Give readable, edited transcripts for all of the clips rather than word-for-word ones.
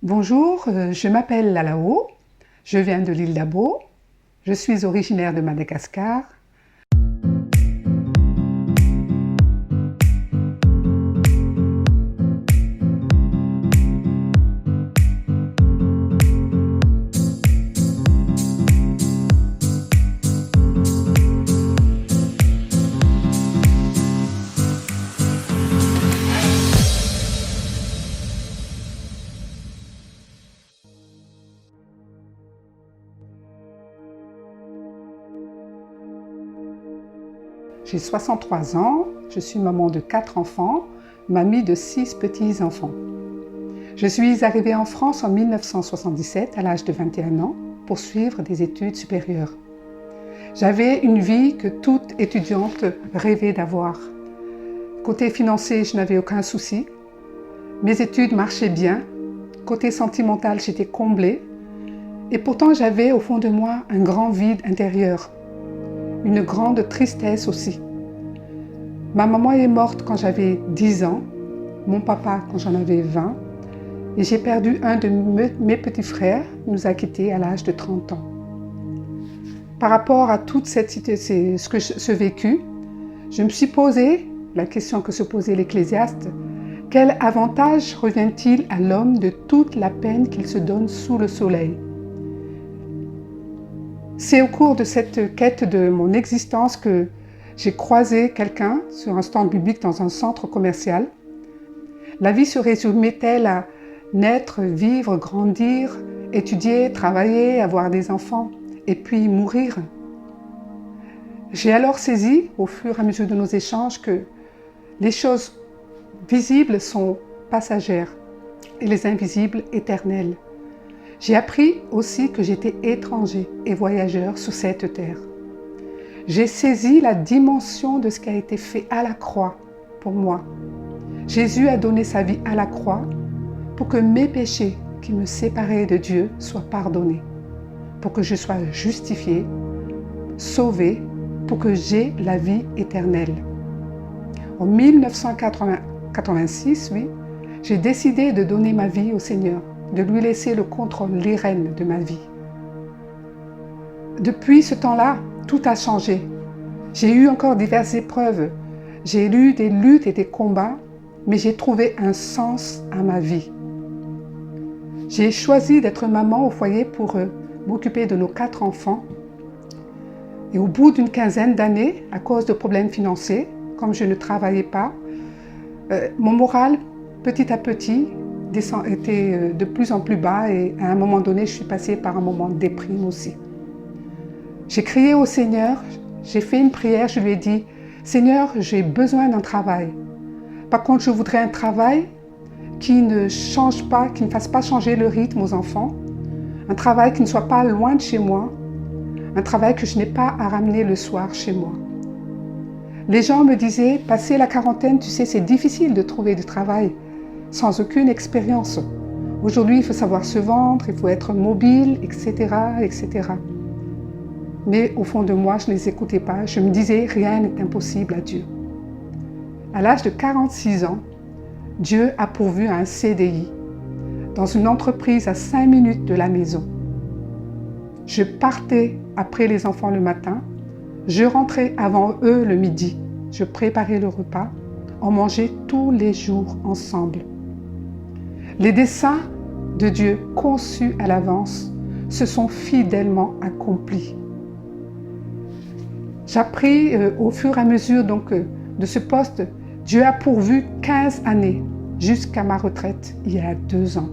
Bonjour, je m'appelle Lalao, je viens de l'île d'Abo, je suis originaire de Madagascar. J'ai 63 ans, je suis maman de 4 enfants, mamie de 6 petits-enfants. Je suis arrivée en France en 1977 à l'âge de 21 ans pour suivre des études supérieures. J'avais une vie que toute étudiante rêvait d'avoir. Côté financier, je n'avais aucun souci. Mes études marchaient bien. Côté sentimental, j'étais comblée. Et pourtant, j'avais au fond de moi un grand vide intérieur. Une grande tristesse aussi. Ma maman est morte quand j'avais 10 ans, mon papa quand j'en avais 20, et j'ai perdu un de mes petits frères, il nous a quittés à l'âge de 30 ans. Par rapport à toute ce vécu, je me suis posé la question que se posait l'Ecclésiaste: quel avantage revient-il à l'homme de toute la peine qu'il se donne sous le soleil? C'est au cours de cette quête de mon existence que j'ai croisé quelqu'un sur un stand biblique dans un centre commercial. La vie se résumait-elle à naître, vivre, grandir, étudier, travailler, avoir des enfants et puis mourir? J'ai alors saisi, au fur et à mesure de nos échanges, que les choses visibles sont passagères et les invisibles éternelles. J'ai appris aussi que j'étais étranger et voyageur sur cette terre. J'ai saisi la dimension de ce qui a été fait à la croix pour moi. Jésus a donné sa vie à la croix pour que mes péchés qui me séparaient de Dieu soient pardonnés, pour que je sois justifiée, sauvée, pour que j'aie la vie éternelle. En 1986, j'ai décidé de donner ma vie au Seigneur, de lui laisser le contrôle, les rênes de ma vie. Depuis ce temps-là, tout a changé. J'ai eu encore diverses épreuves. J'ai eu des luttes et des combats, mais j'ai trouvé un sens à ma vie. J'ai choisi d'être maman au foyer pour m'occuper de nos 4 enfants. Et au bout d'une quinzaine d'années, à cause de problèmes financiers, comme je ne travaillais pas, mon moral, petit à petit, était de plus en plus bas et à un moment donné, je suis passée par un moment de déprime aussi. J'ai crié au Seigneur, j'ai fait une prière, je lui ai dit: Seigneur, j'ai besoin d'un travail. Par contre, je voudrais un travail qui ne change pas, qui ne fasse pas changer le rythme aux enfants, un travail qui ne soit pas loin de chez moi, un travail que je n'ai pas à ramener le soir chez moi. Les gens me disaient: passé la quarantaine, tu sais, c'est difficile de trouver du travail sans aucune expérience. Aujourd'hui, il faut savoir se vendre, il faut être mobile, etc., etc. Mais au fond de moi, je ne les écoutais pas. Je me disais: rien n'est impossible à Dieu. À l'âge de 46 ans, Dieu a pourvu un CDI dans une entreprise à 5 minutes de la maison. Je partais après les enfants le matin, je rentrais avant eux le midi. Je préparais le repas, on mangeait tous les jours ensemble. Les desseins de Dieu conçus à l'avance se sont fidèlement accomplis. J'ai appris au fur et à mesure de ce poste, Dieu a pourvu 15 années jusqu'à ma retraite il y a 2 ans.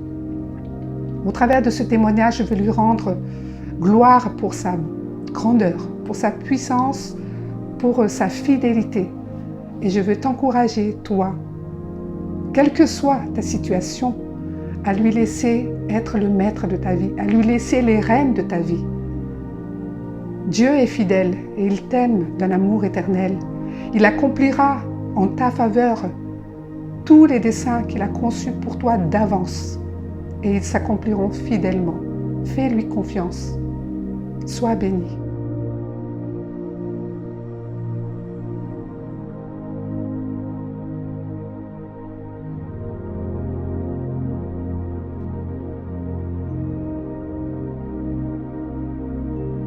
Au travers de ce témoignage, je veux lui rendre gloire pour sa grandeur, pour sa puissance, pour sa fidélité. Et je veux t'encourager, toi, quelle que soit ta situation, à lui laisser être le maître de ta vie, à lui laisser les rênes de ta vie. Dieu est fidèle et il t'aime d'un amour éternel. Il accomplira en ta faveur tous les desseins qu'il a conçus pour toi d'avance et ils s'accompliront fidèlement. Fais-lui confiance. Sois béni.